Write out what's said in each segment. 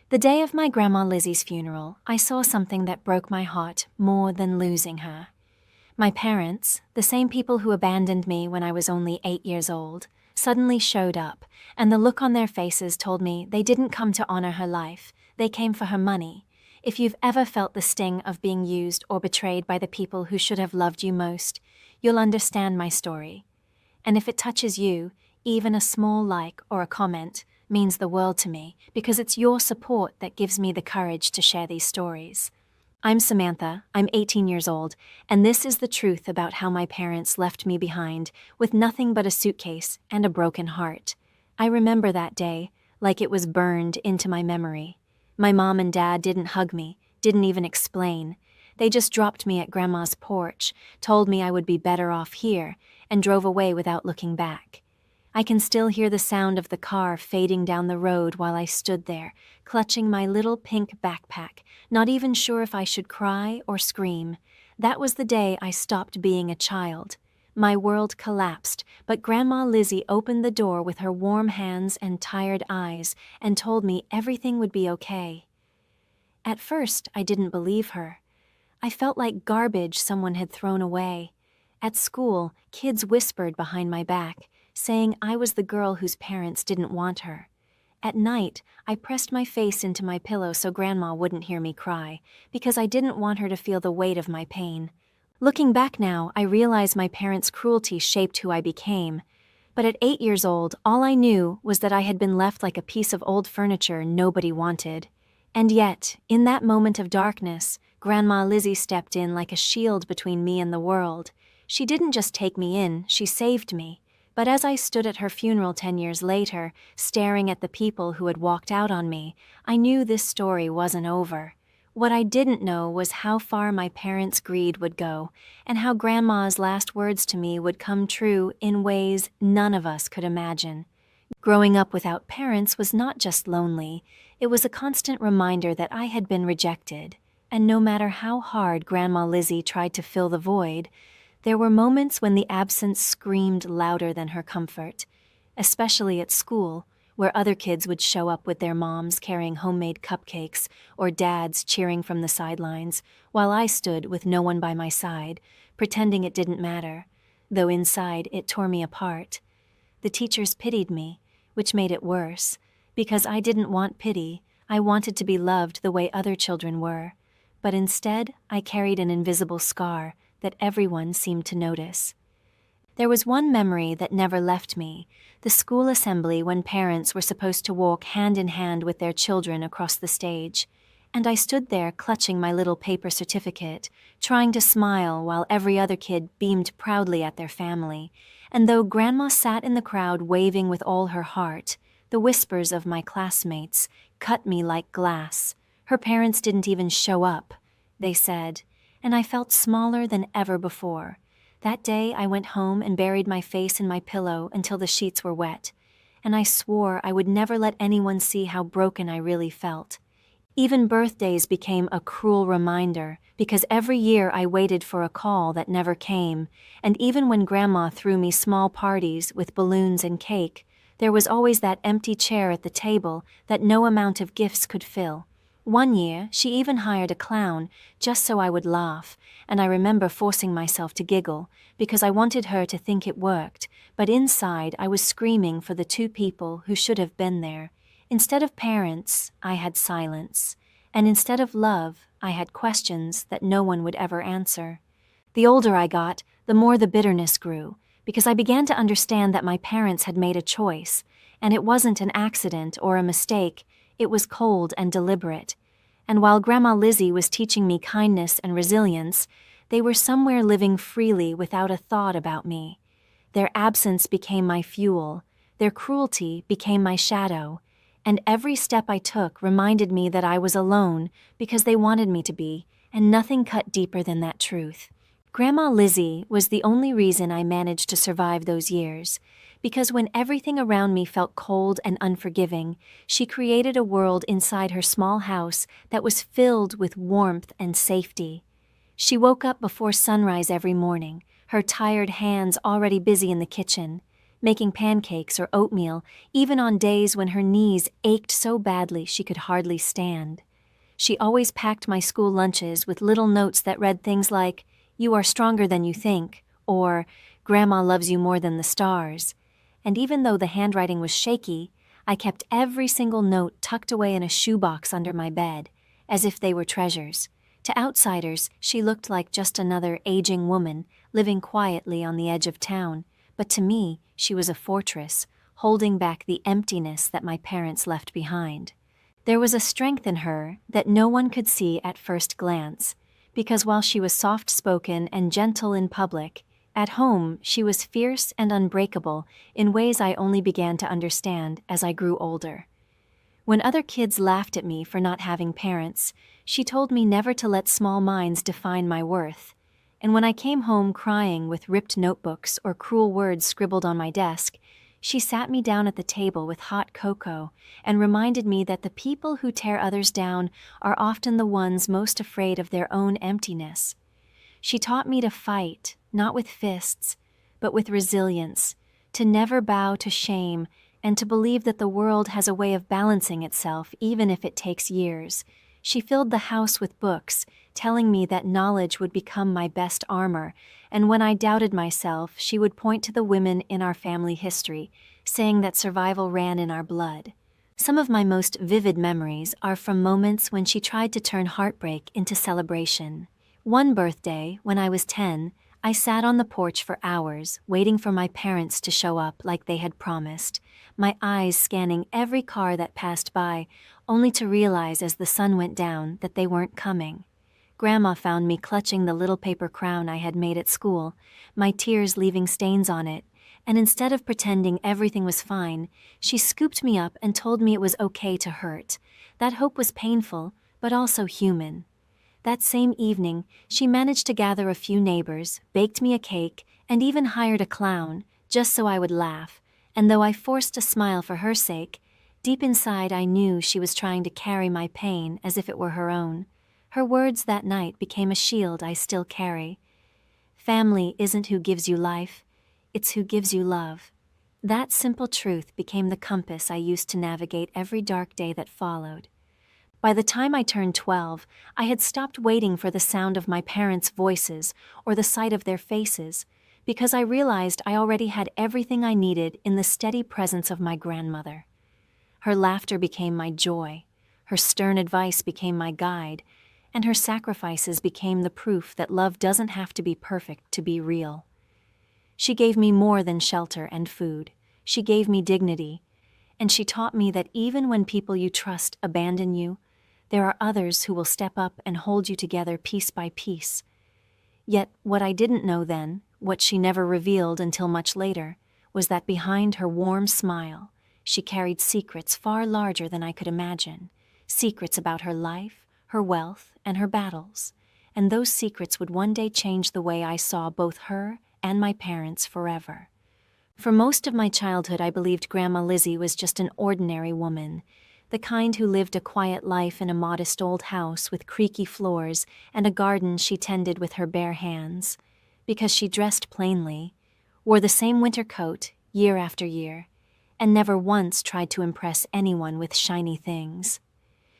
The day of my Grandma Lizzie's funeral, I saw something that broke my heart more than losing her. My parents, the same people who abandoned me when I was only 8 years old, suddenly showed up, and the look on their faces told me they didn't come to honor her life, they came for her money. If you've ever felt the sting of being used or betrayed by the people who should have loved you most, you'll understand my story. And if it touches you, even a small like or a comment means the world to me, because it's your support that gives me the courage to share these stories. I'm Samantha, I'm 18 years old, and this is the truth about how my parents left me behind with nothing but a suitcase and a broken heart. I remember that day like it was burned into my memory. My mom and dad didn't hug me, didn't even explain. They just dropped me at Grandma's porch, told me I would be better off here, and drove away without looking back. I can still hear the sound of the car fading down the road while I stood there, clutching my little pink backpack, not even sure if I should cry or scream. That was the day I stopped being a child. My world collapsed, but Grandma Lizzie opened the door with her warm hands and tired eyes and told me everything would be okay. At first, I didn't believe her. I felt like garbage someone had thrown away. At school, kids whispered behind my back, saying I was the girl whose parents didn't want her. At night, I pressed my face into my pillow so Grandma wouldn't hear me cry, because I didn't want her to feel the weight of my pain. Looking back now, I realize my parents' cruelty shaped who I became. But at 8 years old, all I knew was that I had been left like a piece of old furniture nobody wanted. And yet, in that moment of darkness, Grandma Lizzie stepped in like a shield between me and the world. She didn't just take me in, she saved me. But as I stood at her funeral 10 years later, staring at the people who had walked out on me, I knew this story wasn't over. What I didn't know was how far my parents' greed would go, and how Grandma's last words to me would come true in ways none of us could imagine. Growing up without parents was not just lonely, it was a constant reminder that I had been rejected. And no matter how hard Grandma Lizzie tried to fill the void, there were moments when the absence screamed louder than her comfort, especially at school, where other kids would show up with their moms carrying homemade cupcakes or dads cheering from the sidelines, while I stood with no one by my side, pretending it didn't matter, though inside it tore me apart. The teachers pitied me, which made it worse, because I didn't want pity, I wanted to be loved the way other children were. But instead, I carried an invisible scar that everyone seemed to notice. There was one memory that never left me, the school assembly when parents were supposed to walk hand in hand with their children across the stage, and I stood there clutching my little paper certificate, trying to smile while every other kid beamed proudly at their family, and though Grandma sat in the crowd waving with all her heart, the whispers of my classmates cut me like glass. Her parents didn't even show up, they said, and I felt smaller than ever before. That day I went home and buried my face in my pillow until the sheets were wet, and I swore I would never let anyone see how broken I really felt. Even birthdays became a cruel reminder, because every year I waited for a call that never came, and even when Grandma threw me small parties with balloons and cake, there was always that empty chair at the table that no amount of gifts could fill. One year, she even hired a clown just so I would laugh, and I remember forcing myself to giggle because I wanted her to think it worked, but inside I was screaming for the two people who should have been there. Instead of parents, I had silence, and instead of love, I had questions that no one would ever answer. The older I got, the more the bitterness grew, because I began to understand that my parents had made a choice, and it wasn't an accident or a mistake. It was cold and deliberate. And while Grandma Lizzie was teaching me kindness and resilience, they were somewhere living freely without a thought about me. Their absence became my fuel, their cruelty became my shadow, and every step I took reminded me that I was alone because they wanted me to be, and nothing cut deeper than that truth. Grandma Lizzie was the only reason I managed to survive those years, because when everything around me felt cold and unforgiving, she created a world inside her small house that was filled with warmth and safety. She woke up before sunrise every morning, her tired hands already busy in the kitchen, making pancakes or oatmeal, even on days when her knees ached so badly she could hardly stand. She always packed my school lunches with little notes that read things like, "You are stronger than you think," or "Grandma loves you more than the stars." And even though the handwriting was shaky, I kept every single note tucked away in a shoebox under my bed, as if they were treasures. To outsiders, she looked like just another aging woman living quietly on the edge of town, but to me, she was a fortress, holding back the emptiness that my parents left behind. There was a strength in her that no one could see at first glance, because while she was soft-spoken and gentle in public, at home she was fierce and unbreakable in ways I only began to understand as I grew older. When other kids laughed at me for not having parents, she told me never to let small minds define my worth. And when I came home crying with ripped notebooks or cruel words scribbled on my desk, she sat me down at the table with hot cocoa and reminded me that the people who tear others down are often the ones most afraid of their own emptiness. She taught me to fight, not with fists, but with resilience, to never bow to shame, and to believe that the world has a way of balancing itself even if it takes years. She filled the house with books, telling me that knowledge would become my best armor, and when I doubted myself, she would point to the women in our family history, saying that survival ran in our blood. Some of my most vivid memories are from moments when she tried to turn heartbreak into celebration. One birthday, when I was 10, I sat on the porch for hours, waiting for my parents to show up like they had promised, my eyes scanning every car that passed by, only to realize as the sun went down that they weren't coming. Grandma found me clutching the little paper crown I had made at school, my tears leaving stains on it, and instead of pretending everything was fine, she scooped me up and told me it was okay to hurt. That hope was painful, but also human. That same evening, she managed to gather a few neighbors, baked me a cake, and even hired a clown, just so I would laugh, and though I forced a smile for her sake, deep inside I knew she was trying to carry my pain as if it were her own. Her words that night became a shield I still carry. Family isn't who gives you life, it's who gives you love. That simple truth became the compass I used to navigate every dark day that followed. By the time I turned 12, I had stopped waiting for the sound of my parents' voices or the sight of their faces, because I realized I already had everything I needed in the steady presence of my grandmother. Her laughter became my joy, her stern advice became my guide, and her sacrifices became the proof that love doesn't have to be perfect to be real. She gave me more than shelter and food. She gave me dignity, and she taught me that even when people you trust abandon you, there are others who will step up and hold you together piece by piece. Yet what I didn't know then, what she never revealed until much later, was that behind her warm smile, she carried secrets far larger than I could imagine, secrets about her life, her wealth, and her battles, and those secrets would one day change the way I saw both her and my parents forever. For most of my childhood, I believed Grandma Lizzie was just an ordinary woman, the kind who lived a quiet life in a modest old house with creaky floors and a garden she tended with her bare hands, because she dressed plainly, wore the same winter coat year after year, and never once tried to impress anyone with shiny things.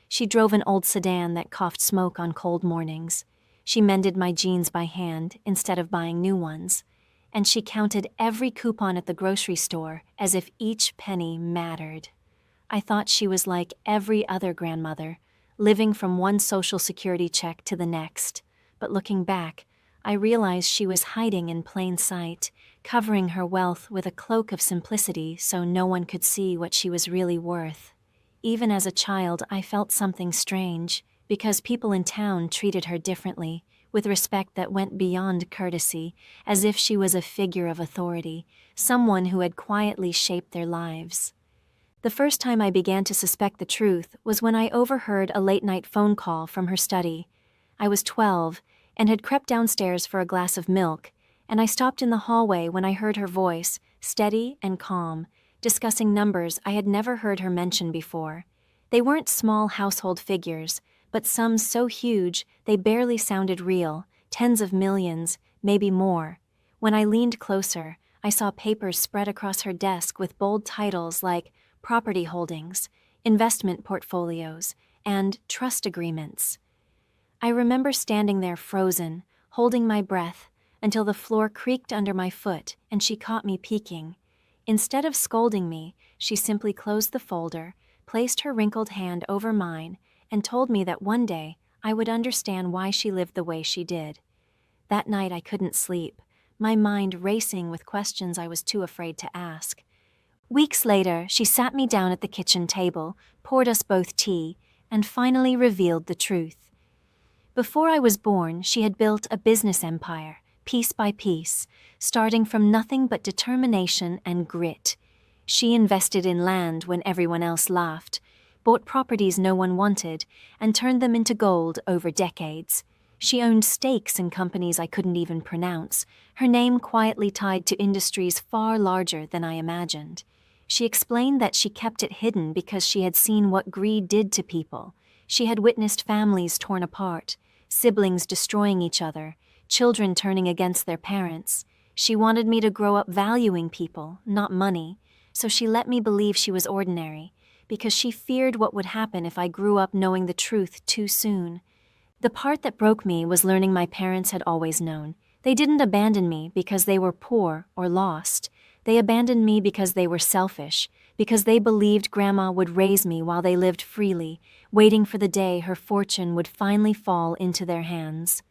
She drove an old sedan that coughed smoke on cold mornings. She mended my jeans by hand instead of buying new ones, and she counted every coupon at the grocery store as if each penny mattered. I thought she was like every other grandmother, living from one social security check to the next, but looking back, I realized she was hiding in plain sight, covering her wealth with a cloak of simplicity so no one could see what she was really worth. Even as a child, I felt something strange, because people in town treated her differently, with respect that went beyond courtesy, as if she was a figure of authority, someone who had quietly shaped their lives. The first time I began to suspect the truth was when I overheard a late-night phone call from her study. I was 12 and had crept downstairs for a glass of milk, and I stopped in the hallway when I heard her voice, steady and calm, discussing numbers I had never heard her mention before. They weren't small household figures, but sums so huge they barely sounded real, tens of millions, maybe more. When I leaned closer, I saw papers spread across her desk with bold titles like property holdings, investment portfolios, and trust agreements. I remember standing there frozen, holding my breath, until the floor creaked under my foot and she caught me peeking. Instead of scolding me, she simply closed the folder, placed her wrinkled hand over mine, and told me that one day I would understand why she lived the way she did. That night I couldn't sleep, my mind racing with questions I was too afraid to ask. Weeks later, she sat me down at the kitchen table, poured us both tea, and finally revealed the truth. Before I was born, she had built a business empire, piece by piece, starting from nothing but determination and grit. She invested in land when everyone else laughed, bought properties no one wanted, and turned them into gold over decades. She owned stakes in companies I couldn't even pronounce, her name quietly tied to industries far larger than I imagined. She explained that she kept it hidden because she had seen what greed did to people. She had witnessed families torn apart, siblings destroying each other, children turning against their parents. She wanted me to grow up valuing people, not money, so she let me believe she was ordinary, because she feared what would happen if I grew up knowing the truth too soon. The part that broke me was learning my parents had always known. They didn't abandon me because they were poor or lost. They abandoned me because they were selfish, because they believed Grandma would raise me while they lived freely, waiting for the day her fortune would finally fall into their hands.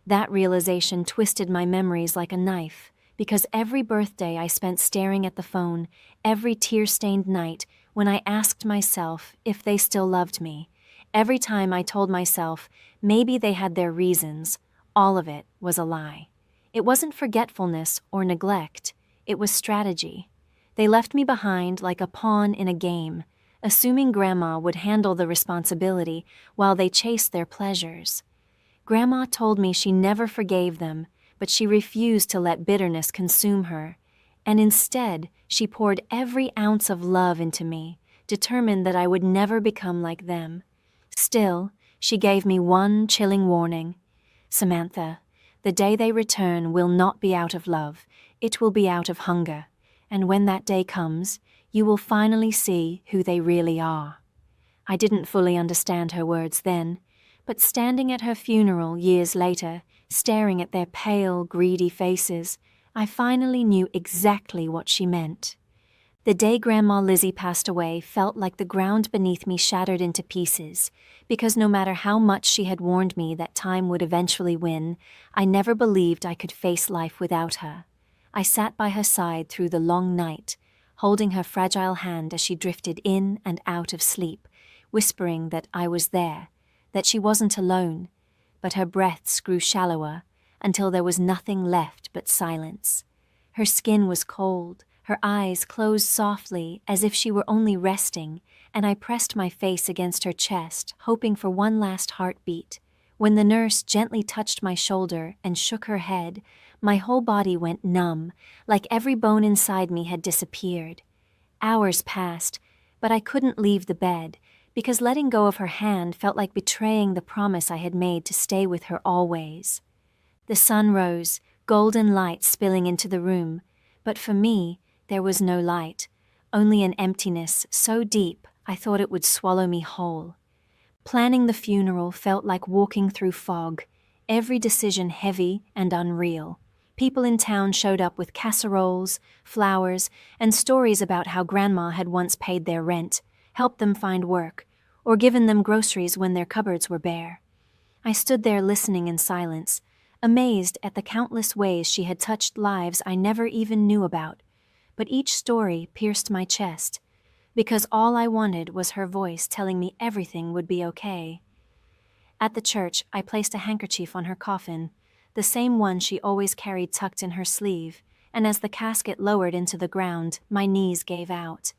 That realization twisted my memories like a knife, because every birthday I spent staring at the phone, every tear-stained night when I asked myself if they still loved me, every time I told myself maybe they had their reasons, all of it was a lie. It wasn't forgetfulness or neglect, it was strategy. They left me behind like a pawn in a game, assuming Grandma would handle the responsibility while they chased their pleasures. Grandma told me she never forgave them, but she refused to let bitterness consume her, and instead she poured every ounce of love into me, determined that I would never become like them. Still, she gave me one chilling warning. Samantha, the day they return will not be out of love, it will be out of hunger, and when that day comes, you will finally see who they really are. I didn't fully understand her words then, but standing at her funeral years later, staring at their pale, greedy faces, I finally knew exactly what she meant. The day Grandma Lizzie passed away felt like the ground beneath me shattered into pieces, because no matter how much she had warned me that time would eventually win, I never believed I could face life without her. I sat by her side through the long night, holding her fragile hand as she drifted in and out of sleep, whispering that I was there, that she wasn't alone, but her breaths grew shallower until there was nothing left but silence. Her skin was cold, her eyes closed softly as if she were only resting, and I pressed my face against her chest, hoping for one last heartbeat. When the nurse gently touched my shoulder and shook her head, my whole body went numb, like every bone inside me had disappeared. Hours passed, but I couldn't leave the bed, because letting go of her hand felt like betraying the promise I had made to stay with her always. The sun rose, golden light spilling into the room, but for me, there was no light, only an emptiness so deep I thought it would swallow me whole. Planning the funeral felt like walking through fog, every decision heavy and unreal. People in town showed up with casseroles, flowers, and stories about how Grandma had once paid their rent, helped them find work, or given them groceries when their cupboards were bare. I stood there listening in silence, amazed at the countless ways she had touched lives I never even knew about. But each story pierced my chest, because all I wanted was her voice telling me everything would be okay. At the church, I placed a handkerchief on her coffin, the same one she always carried tucked in her sleeve, and as the casket lowered into the ground, my knees gave out.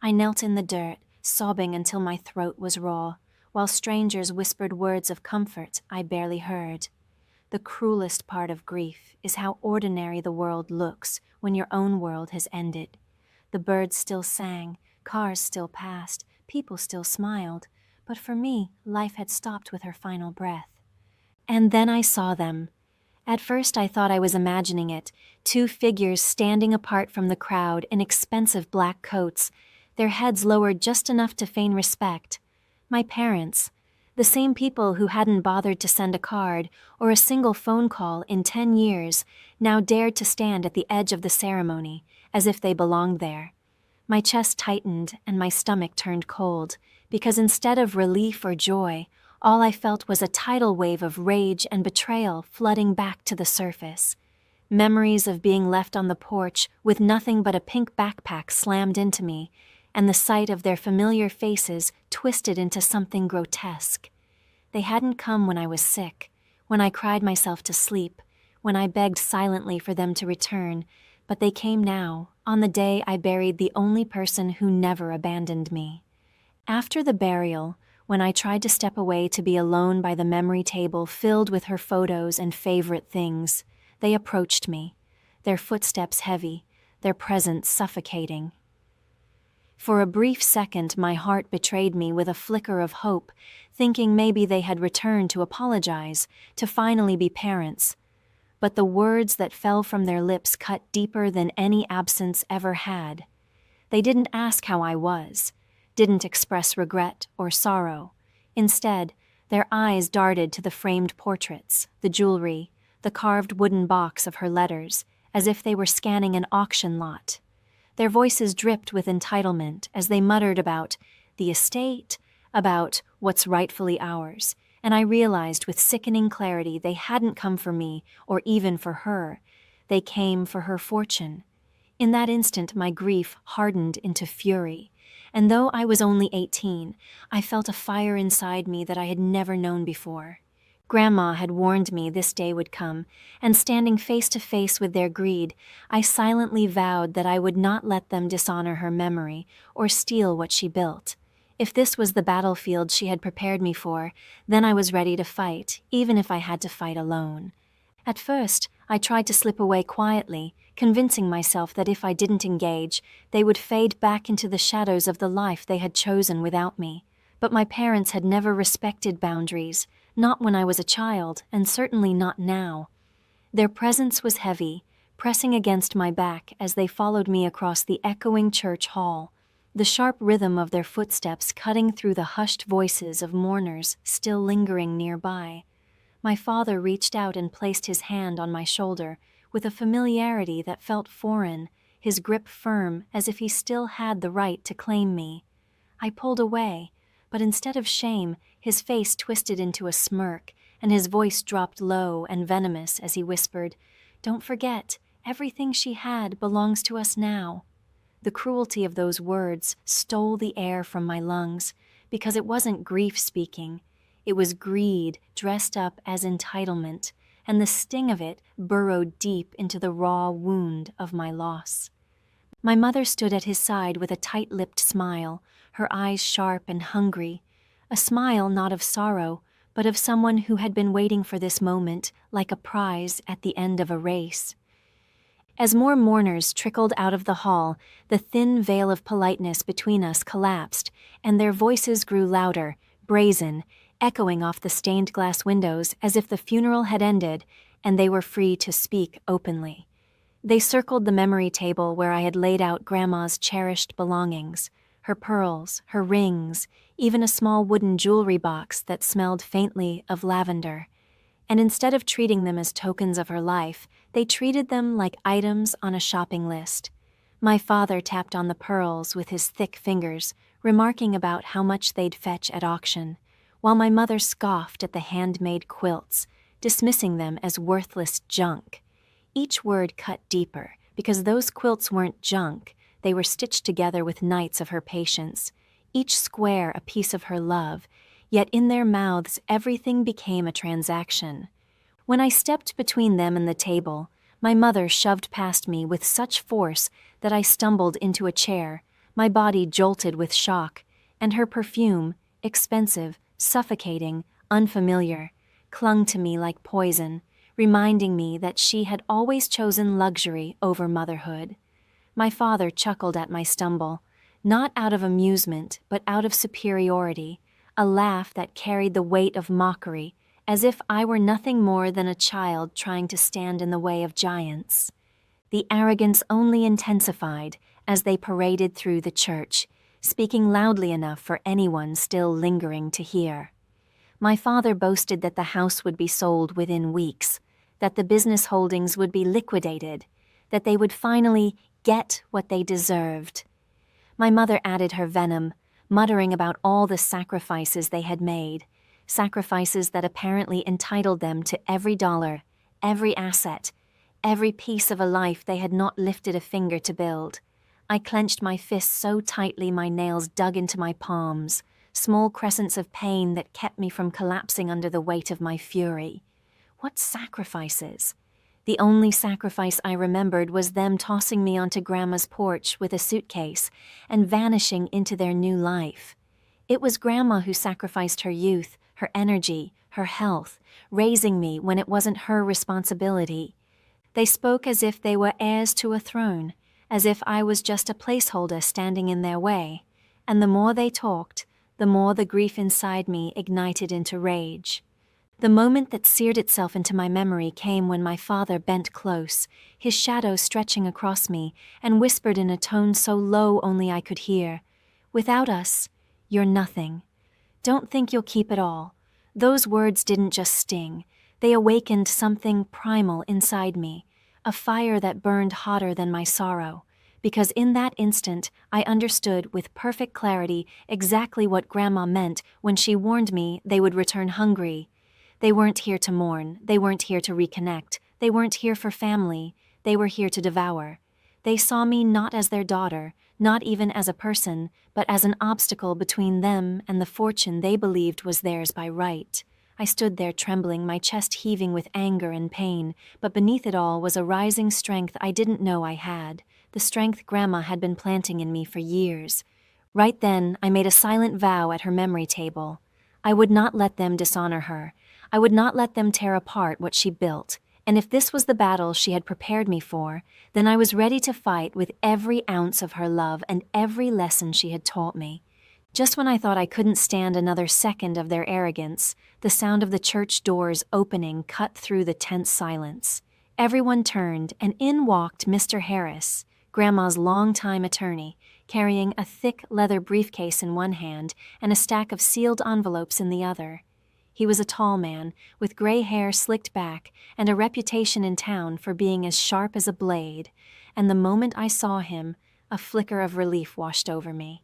I knelt in the dirt, sobbing until my throat was raw, while strangers whispered words of comfort I barely heard. The cruelest part of grief is how ordinary the world looks when your own world has ended. The birds still sang, cars still passed, people still smiled, but for me, life had stopped with her final breath. And then I saw them. At first I thought I was imagining it, two figures standing apart from the crowd in expensive black coats, their heads lowered just enough to feign respect. My parents, the same people who hadn't bothered to send a card or a single phone call in 10 years, now dared to stand at the edge of the ceremony, as if they belonged there. My chest tightened and my stomach turned cold, because instead of relief or joy, all I felt was a tidal wave of rage and betrayal flooding back to the surface. Memories of being left on the porch with nothing but a pink backpack slammed into me, and the sight of their familiar faces twisted into something grotesque. They hadn't come when I was sick, when I cried myself to sleep, when I begged silently for them to return, but they came now, on the day I buried the only person who never abandoned me. After the burial, when I tried to step away to be alone by the memory table filled with her photos and favorite things, they approached me, their footsteps heavy, their presence suffocating. For a brief second my heart betrayed me with a flicker of hope, thinking maybe they had returned to apologize, to finally be parents. But the words that fell from their lips cut deeper than any absence ever had. They didn't ask how I was, didn't express regret or sorrow. Instead, their eyes darted to the framed portraits, the jewelry, the carved wooden box of her letters, as if they were scanning an auction lot. Their voices dripped with entitlement as they muttered about the estate, about what's rightfully ours, and I realized with sickening clarity they hadn't come for me or even for her. They came for her fortune. In that instant my grief hardened into fury, and though I was only 18, I felt a fire inside me that I had never known before. Grandma had warned me this day would come, and standing face to face with their greed, I silently vowed that I would not let them dishonor her memory or steal what she built. If this was the battlefield she had prepared me for, then I was ready to fight, even if I had to fight alone. At first, I tried to slip away quietly, convincing myself that if I didn't engage, they would fade back into the shadows of the life they had chosen without me. But my parents had never respected boundaries, not when I was a child, and certainly not now. Their presence was heavy, pressing against my back as they followed me across the echoing church hall, the sharp rhythm of their footsteps cutting through the hushed voices of mourners still lingering nearby. My father reached out and placed his hand on my shoulder with a familiarity that felt foreign, his grip firm as if he still had the right to claim me. I pulled away, but instead of shame, his face twisted into a smirk, and his voice dropped low and venomous as he whispered, "Don't forget, everything she had belongs to us now." The cruelty of those words stole the air from my lungs, because it wasn't grief speaking. It was greed dressed up as entitlement, and the sting of it burrowed deep into the raw wound of my loss. My mother stood at his side with a tight-lipped smile, her eyes sharp and hungry, a smile not of sorrow, but of someone who had been waiting for this moment like a prize at the end of a race. As more mourners trickled out of the hall, the thin veil of politeness between us collapsed, and their voices grew louder, brazen, echoing off the stained glass windows as if the funeral had ended and they were free to speak openly. They circled the memory table where I had laid out Grandma's cherished belongings, her pearls, her rings, even a small wooden jewelry box that smelled faintly of lavender. And instead of treating them as tokens of her life, they treated them like items on a shopping list. My father tapped on the pearls with his thick fingers, remarking about how much they'd fetch at auction, while my mother scoffed at the handmade quilts, dismissing them as worthless junk. Each word cut deeper, because those quilts weren't junk, they were stitched together with nights of her patience, each square a piece of her love, yet in their mouths everything became a transaction. When I stepped between them and the table, my mother shoved past me with such force that I stumbled into a chair, my body jolted with shock, and her perfume, expensive, suffocating, unfamiliar, clung to me like poison, reminding me that she had always chosen luxury over motherhood. My father chuckled at my stumble, not out of amusement but out of superiority, a laugh that carried the weight of mockery, as if I were nothing more than a child trying to stand in the way of giants. The arrogance only intensified as they paraded through the church, speaking loudly enough for anyone still lingering to hear. My father boasted that the house would be sold within weeks, that the business holdings would be liquidated, that they would finally get what they deserved. My mother added her venom, muttering about all the sacrifices they had made, sacrifices that apparently entitled them to every dollar, every asset, every piece of a life they had not lifted a finger to build. I clenched my fists so tightly my nails dug into my palms, small crescents of pain that kept me from collapsing under the weight of my fury. What sacrifices? The only sacrifice I remembered was them tossing me onto Grandma's porch with a suitcase and vanishing into their new life. It was Grandma who sacrificed her youth, her energy, her health, raising me when it wasn't her responsibility. They spoke as if they were heirs to a throne, as if I was just a placeholder standing in their way, and the more they talked, the more the grief inside me ignited into rage. The moment that seared itself into my memory came when my father bent close, his shadow stretching across me, and whispered in a tone so low only I could hear, "Without us, you're nothing. Don't think you'll keep it all." Those words didn't just sting, they awakened something primal inside me, a fire that burned hotter than my sorrow, because in that instant I understood with perfect clarity exactly what Grandma meant when she warned me they would return hungry. They weren't here to mourn, they weren't here to reconnect, they weren't here for family, they were here to devour. They saw me not as their daughter, not even as a person, but as an obstacle between them and the fortune they believed was theirs by right. I stood there trembling, my chest heaving with anger and pain, but beneath it all was a rising strength I didn't know I had, the strength Grandma had been planting in me for years. Right then, I made a silent vow at her memory table. I would not let them dishonor her. I would not let them tear apart what she built, and if this was the battle she had prepared me for, then I was ready to fight with every ounce of her love and every lesson she had taught me. Just when I thought I couldn't stand another second of their arrogance, the sound of the church doors opening cut through the tense silence. Everyone turned, and in walked Mr. Harris, Grandma's longtime attorney, carrying a thick leather briefcase in one hand and a stack of sealed envelopes in the other. He was a tall man, with gray hair slicked back and a reputation in town for being as sharp as a blade, and the moment I saw him, a flicker of relief washed over me.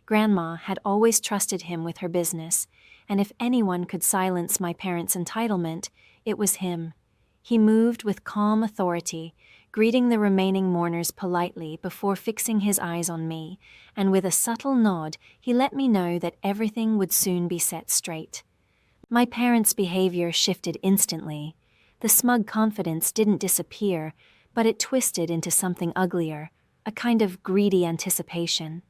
Grandma had always trusted him with her business, and if anyone could silence my parents' entitlement, it was him. He moved with calm authority, greeting the remaining mourners politely before fixing his eyes on me, and with a subtle nod he let me know that everything would soon be set straight. My parents' behavior shifted instantly. The smug confidence didn't disappear, but it twisted into something uglier, a kind of greedy anticipation.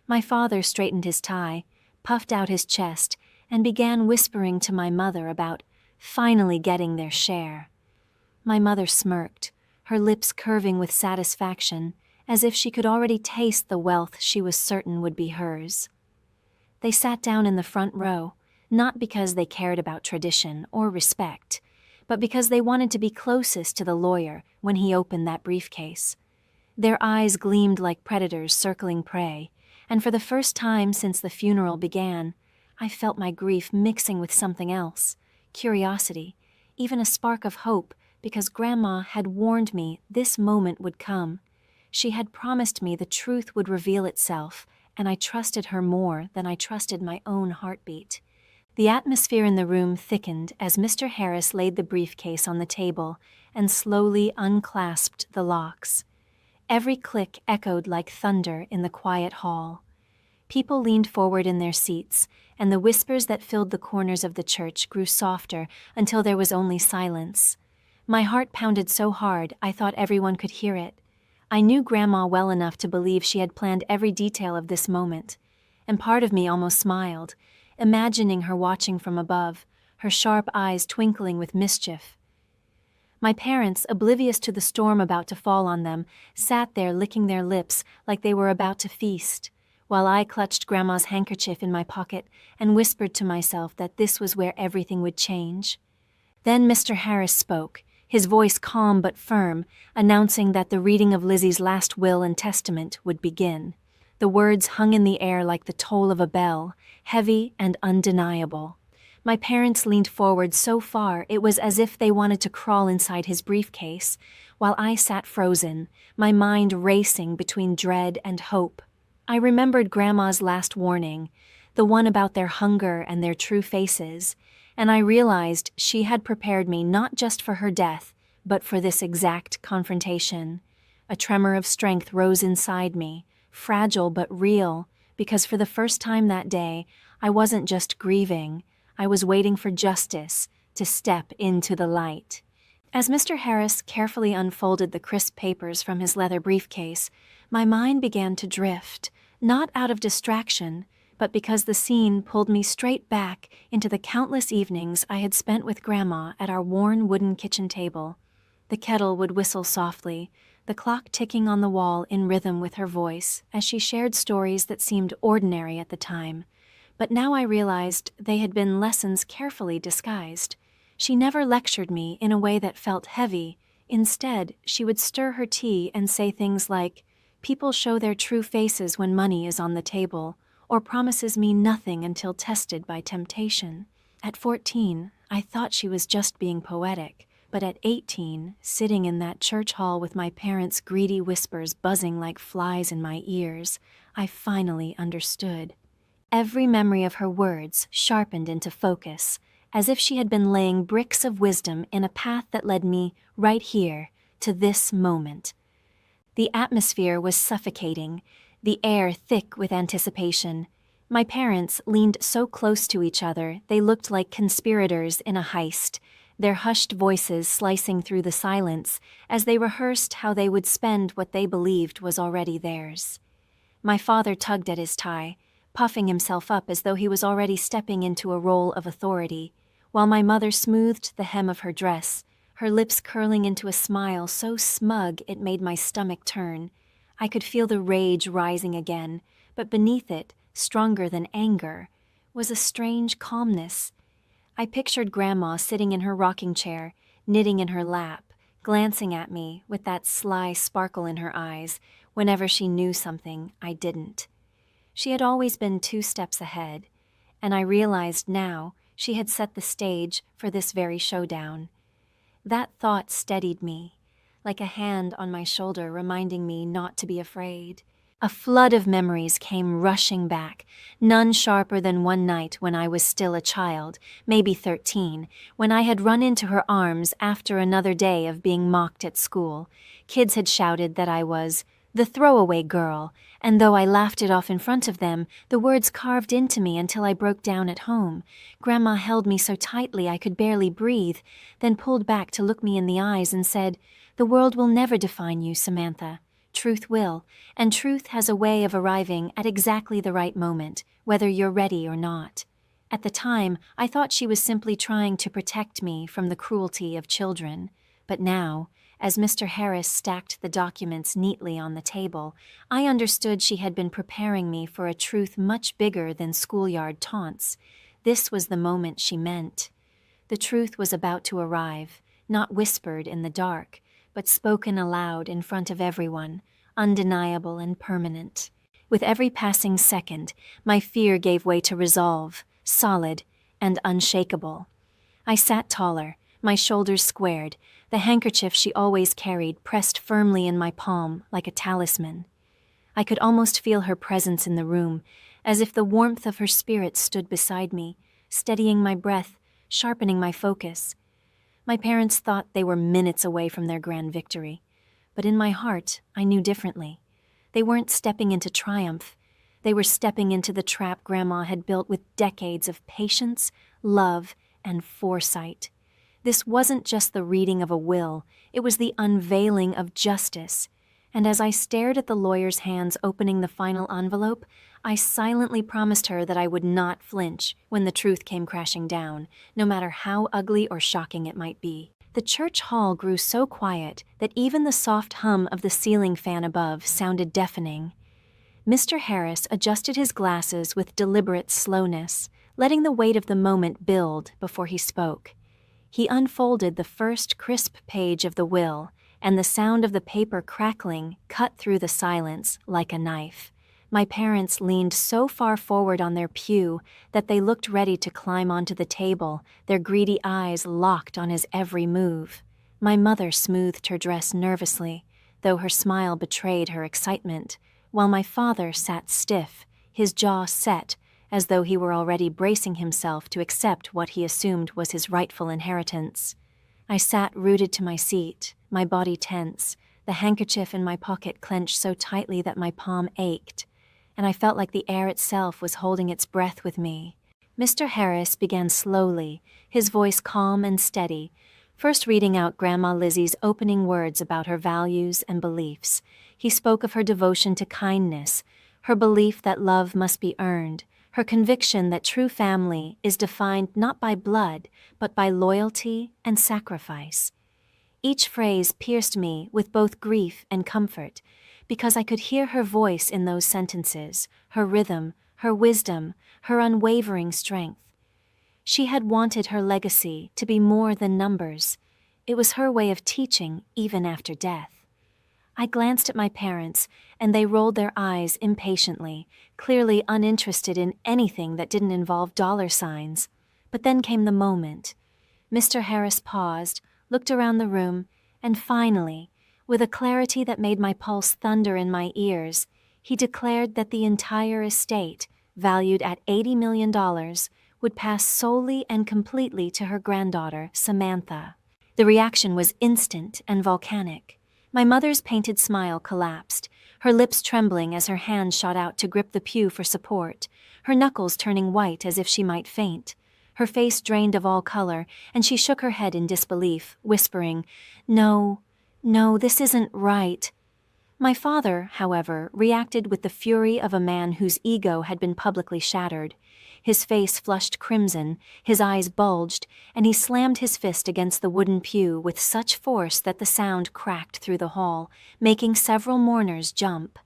My father straightened his tie, puffed out his chest, and began whispering to my mother about finally getting their share. My mother smirked, her lips curving with satisfaction, as if she could already taste the wealth she was certain would be hers. They sat down in the front row, not because they cared about tradition or respect, but because they wanted to be closest to the lawyer when he opened that briefcase. Their eyes gleamed like predators circling prey, and for the first time since the funeral began, I felt my grief mixing with something else, curiosity, even a spark of hope, because Grandma had warned me this moment would come. She had promised me the truth would reveal itself, and I trusted her more than I trusted my own heartbeat. The atmosphere in the room thickened as Mr. Harris laid the briefcase on the table and slowly unclasped the locks. Every click echoed like thunder in the quiet hall. People leaned forward in their seats, and the whispers that filled the corners of the church grew softer until there was only silence. My heart pounded so hard I thought everyone could hear it. I knew Grandma well enough to believe she had planned every detail of this moment, and part of me almost smiled, imagining her watching from above, her sharp eyes twinkling with mischief. My parents, oblivious to the storm about to fall on them, sat there licking their lips like they were about to feast, while I clutched Grandma's handkerchief in my pocket and whispered to myself that this was where everything would change. Then Mr. Harris spoke, his voice calm but firm, announcing that the reading of Lizzie's last will and testament would begin. The words hung in the air like the toll of a bell, heavy and undeniable. My parents leaned forward so far it was as if they wanted to crawl inside his briefcase, while I sat frozen, my mind racing between dread and hope. I remembered Grandma's last warning, the one about their hunger and their true faces, and I realized she had prepared me not just for her death, but for this exact confrontation. A tremor of strength rose inside me, fragile but real, because for the first time that day, I wasn't just grieving, I was waiting for justice to step into the light. As Mr. Harris carefully unfolded the crisp papers from his leather briefcase, my mind began to drift, not out of distraction, but because the scene pulled me straight back into the countless evenings I had spent with Grandma at our worn wooden kitchen table. The kettle would whistle softly, the clock ticking on the wall in rhythm with her voice as she shared stories that seemed ordinary at the time. But now I realized they had been lessons carefully disguised. She never lectured me in a way that felt heavy. Instead, she would stir her tea and say things like, "People show their true faces when money is on the table," or promises mean nothing until tested by temptation. At 14, I thought she was just being poetic, but at 18, sitting in that church hall with my parents' greedy whispers buzzing like flies in my ears, I finally understood. Every memory of her words sharpened into focus, as if she had been laying bricks of wisdom in a path that led me right here to this moment. The atmosphere was suffocating, the air thick with anticipation. My parents leaned so close to each other they looked like conspirators in a heist, their hushed voices slicing through the silence as they rehearsed how they would spend what they believed was already theirs. My father tugged at his tie, puffing himself up as though he was already stepping into a role of authority, while my mother smoothed the hem of her dress, her lips curling into a smile so smug it made my stomach turn. I could feel the rage rising again, but beneath it, stronger than anger, was a strange calmness. I pictured Grandma sitting in her rocking chair, knitting in her lap, glancing at me with that sly sparkle in her eyes whenever she knew something I didn't. She had always been 2 steps ahead, and I realized now she had set the stage for this very showdown. That thought steadied me, like a hand on my shoulder reminding me not to be afraid. A flood of memories came rushing back, none sharper than one night when I was still a child, maybe 13, when I had run into her arms after another day of being mocked at school. Kids had shouted that I was the throwaway girl, and though I laughed it off in front of them, the words carved into me until I broke down at home. Grandma held me so tightly I could barely breathe, then pulled back to look me in the eyes and said, "The world will never define you, Samantha. Truth will, and truth has a way of arriving at exactly the right moment, whether you're ready or not." At the time, I thought she was simply trying to protect me from the cruelty of children. But now, as Mr. Harris stacked the documents neatly on the table, I understood she had been preparing me for a truth much bigger than schoolyard taunts. This was the moment she meant. The truth was about to arrive, not whispered in the dark, but spoken aloud in front of everyone, undeniable and permanent. With every passing second, my fear gave way to resolve, solid and unshakable. I sat taller, my shoulders squared, the handkerchief she always carried pressed firmly in my palm like a talisman. I could almost feel her presence in the room, as if the warmth of her spirit stood beside me, steadying my breath, sharpening my focus. My parents thought they were minutes away from their grand victory, but in my heart, I knew differently. They weren't stepping into triumph. They were stepping into the trap Grandma had built with decades of patience, love, and foresight. This wasn't just the reading of a will, it was the unveiling of justice. And as I stared at the lawyer's hands opening the final envelope, I silently promised her that I would not flinch when the truth came crashing down, no matter how ugly or shocking it might be. The church hall grew so quiet that even the soft hum of the ceiling fan above sounded deafening. Mr. Harris adjusted his glasses with deliberate slowness, letting the weight of the moment build before he spoke. He unfolded the first crisp page of the will, and the sound of the paper crackling cut through the silence like a knife. My parents leaned so far forward on their pew that they looked ready to climb onto the table, their greedy eyes locked on his every move. My mother smoothed her dress nervously, though her smile betrayed her excitement, while my father sat stiff, his jaw set, as though he were already bracing himself to accept what he assumed was his rightful inheritance. I sat rooted to my seat, my body tense, the handkerchief in my pocket clenched so tightly that my palm ached, and I felt like the air itself was holding its breath with me. Mr. Harris began slowly, his voice calm and steady, first reading out Grandma Lizzie's opening words about her values and beliefs. He spoke of her devotion to kindness, her belief that love must be earned, her conviction that true family is defined not by blood, but by loyalty and sacrifice. Each phrase pierced me with both grief and comfort, because I could hear her voice in those sentences, her rhythm, her wisdom, her unwavering strength. She had wanted her legacy to be more than numbers. It was her way of teaching even after death. I glanced at my parents, and they rolled their eyes impatiently, clearly uninterested in anything that didn't involve dollar signs. But then came the moment. Mr. Harris paused, looked around the room, and finally, with a clarity that made my pulse thunder in my ears, he declared that the entire estate, valued at $80 million, would pass solely and completely to her granddaughter, Samantha. The reaction was instant and volcanic. My mother's painted smile collapsed, her lips trembling as her hand shot out to grip the pew for support, her knuckles turning white as if she might faint. Her face drained of all color, and she shook her head in disbelief, whispering, "No, this isn't right." My father, however, reacted with the fury of a man whose ego had been publicly shattered. His face flushed crimson, his eyes bulged, and he slammed his fist against the wooden pew with such force that the sound cracked through the hall, making several mourners jump.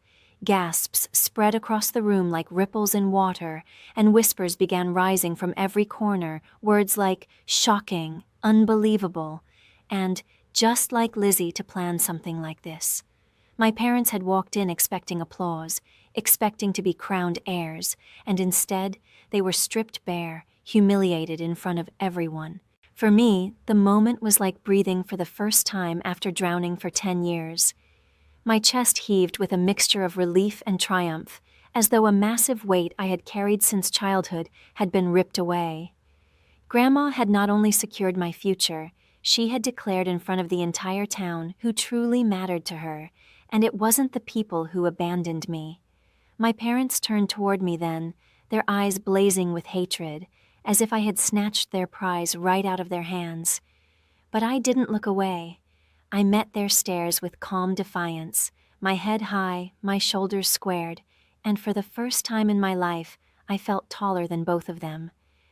Gasps spread across the room like ripples in water, and whispers began rising from every corner, words like shocking, unbelievable, and just like Lizzie to plan something like this. My parents had walked in expecting applause, expecting to be crowned heirs, and instead they were stripped bare, humiliated in front of everyone. For me, the moment was like breathing for the first time after drowning for 10 years. My chest heaved with a mixture of relief and triumph, as though a massive weight I had carried since childhood had been ripped away. Grandma had not only secured my future, she had declared in front of the entire town who truly mattered to her, and it wasn't the people who abandoned me. My parents turned toward me then, their eyes blazing with hatred, as if I had snatched their prize right out of their hands. But I didn't look away. I met their stares with calm defiance, my head high, my shoulders squared, and for the first time in my life, I felt taller than both of them.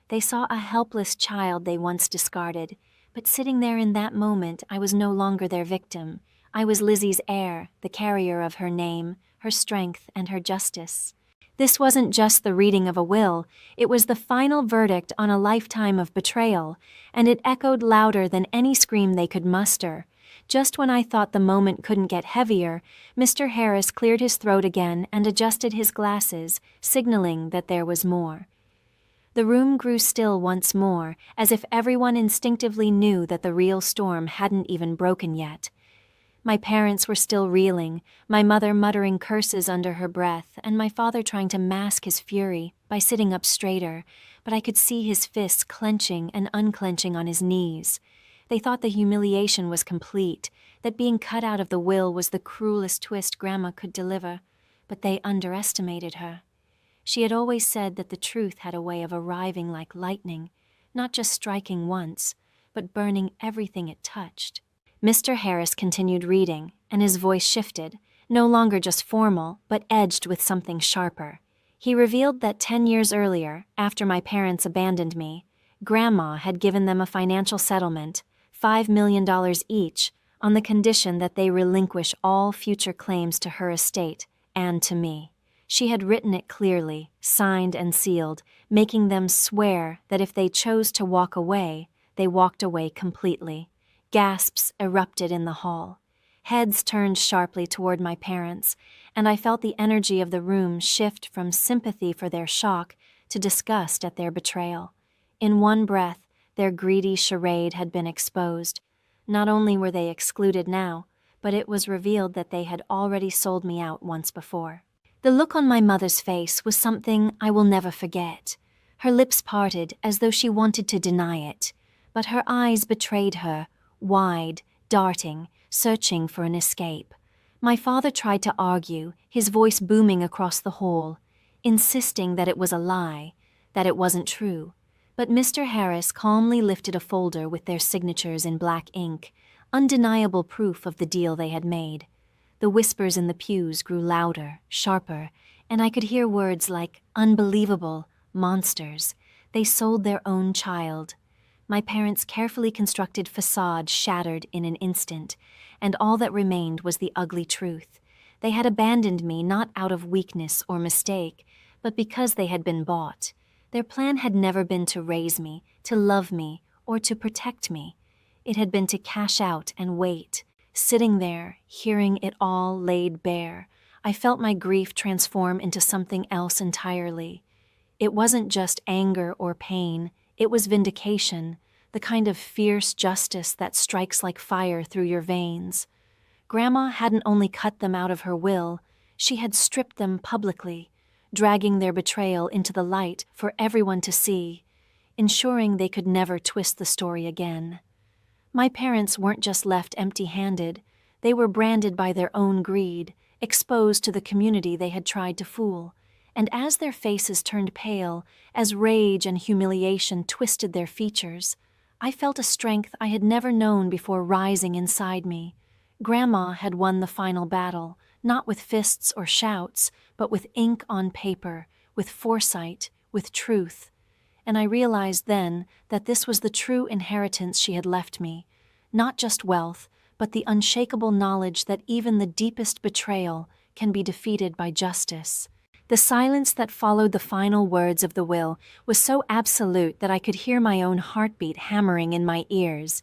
They saw a helpless child they once discarded, but sitting there in that moment, I was no longer their victim. I was Lizzie's heir, the carrier of her name, her strength, and her justice. This wasn't just the reading of a will, it was the final verdict on a lifetime of betrayal, and it echoed louder than any scream they could muster. Just when I thought the moment couldn't get heavier, Mr. Harris cleared his throat again and adjusted his glasses, signaling that there was more. The room grew still once more, as if everyone instinctively knew that the real storm hadn't even broken yet. My parents were still reeling, my mother muttering curses under her breath, and my father trying to mask his fury by sitting up straighter, but I could see his fists clenching and unclenching on his knees. They thought the humiliation was complete, that being cut out of the will was the cruelest twist Grandma could deliver, but they underestimated her. She had always said that the truth had a way of arriving like lightning, not just striking once, but burning everything it touched. Mr. Harris continued reading, and his voice shifted, no longer just formal, but edged with something sharper. He revealed that 10 years earlier, after my parents abandoned me, Grandma had given them a financial settlement, $5 million each, on the condition that they relinquish all future claims to her estate and to me. She had written it clearly, signed and sealed, making them swear that if they chose to walk away, they walked away completely. Gasps erupted in the hall. Heads turned sharply toward my parents, and I felt the energy of the room shift from sympathy for their shock to disgust at their betrayal. In one breath, their greedy charade had been exposed. Not only were they excluded now, but it was revealed that they had already sold me out once before. The look on my mother's face was something I will never forget. Her lips parted as though she wanted to deny it, but her eyes betrayed her, wide, darting, searching for an escape. My father tried to argue, his voice booming across the hall, insisting that it was a lie, that it wasn't true. But Mr. Harris calmly lifted a folder with their signatures in black ink, undeniable proof of the deal they had made. The whispers in the pews grew louder, sharper, and I could hear words like unbelievable, monsters. They sold their own child. My parents' carefully constructed facade shattered in an instant, and all that remained was the ugly truth. They had abandoned me not out of weakness or mistake, but because they had been bought. Their plan had never been to raise me, to love me, or to protect me. It had been to cash out and wait. Sitting there, hearing it all laid bare, I felt my grief transform into something else entirely. It wasn't just anger or pain, it was vindication, the kind of fierce justice that strikes like fire through your veins. Grandma hadn't only cut them out of her will, she had stripped them publicly, dragging their betrayal into the light for everyone to see, ensuring they could never twist the story again. My parents weren't just left empty-handed, they were branded by their own greed, exposed to the community they had tried to fool. And as their faces turned pale, as rage and humiliation twisted their features, I felt a strength I had never known before rising inside me. Grandma had won the final battle, not with fists or shouts, but with ink on paper, with foresight, with truth. And I realized then that this was the true inheritance she had left me, not just wealth, but the unshakable knowledge that even the deepest betrayal can be defeated by justice. The silence that followed the final words of the will was so absolute that I could hear my own heartbeat hammering in my ears.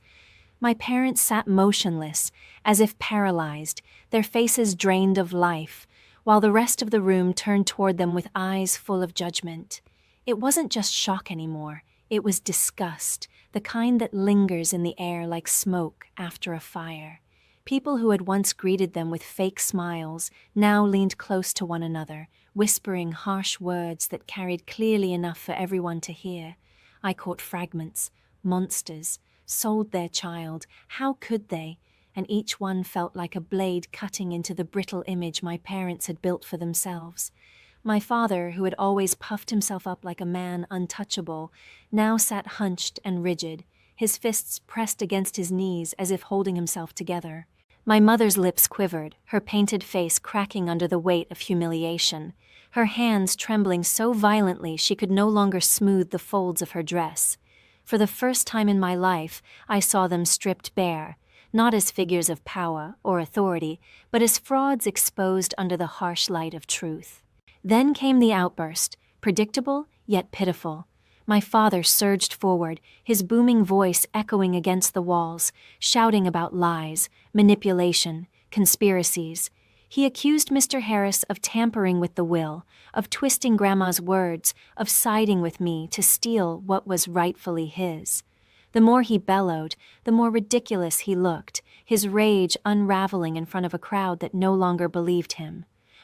My parents sat motionless, as if paralyzed, their faces drained of life, while the rest of the room turned toward them with eyes full of judgment. It wasn't just shock anymore, it was disgust, the kind that lingers in the air like smoke after a fire. People who had once greeted them with fake smiles now leaned close to one another, whispering harsh words that carried clearly enough for everyone to hear. I caught fragments. Monsters. Sold their child. How could they? And each one felt like a blade cutting into the brittle image my parents had built for themselves. My father, who had always puffed himself up like a man untouchable, now sat hunched and rigid, his fists pressed against his knees as if holding himself together. My mother's lips quivered, her painted face cracking under the weight of humiliation, her hands trembling so violently she could no longer smooth the folds of her dress. For the first time in my life, I saw them stripped bare, not as figures of power or authority, but as frauds exposed under the harsh light of truth. Then came the outburst, predictable yet pitiful. My father surged forward, his booming voice echoing against the walls, shouting about lies, manipulation, conspiracies. He accused Mr. Harris of tampering with the will, of twisting Grandma's words, of siding with me to steal what was rightfully his. The more he bellowed, the more ridiculous he looked, his rage unraveling in front of a crowd that no longer believed him.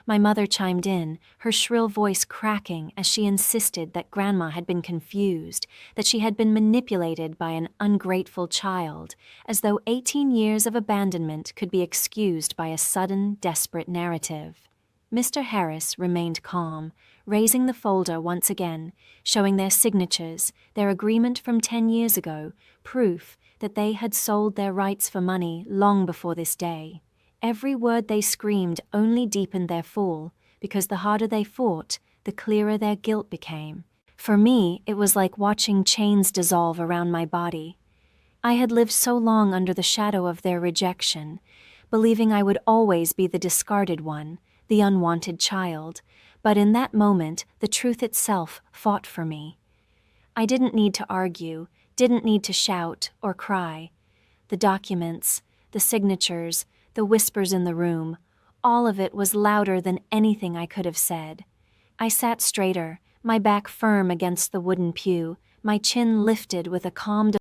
My mother chimed in, her shrill voice cracking as she insisted that Grandma had been confused, that she had been manipulated by an ungrateful child, as though 18 years of abandonment could be excused by a sudden, desperate narrative. Mr. Harris remained calm, raising the folder once again, showing their signatures, their agreement from 10 years ago, proof that they had sold their rights for money long before this day. Every word they screamed only deepened their fall, because the harder they fought, the clearer their guilt became. For me, it was like watching chains dissolve around my body. I had lived so long under the shadow of their rejection, believing I would always be the discarded one, the unwanted child. but in that moment, the truth itself fought for me. I didn't need to argue, didn't need to shout or cry. The documents, the signatures, the whispers in the room, all of it was louder than anything I could have said. I sat straighter, my back firm against the wooden pew, my chin lifted with a calm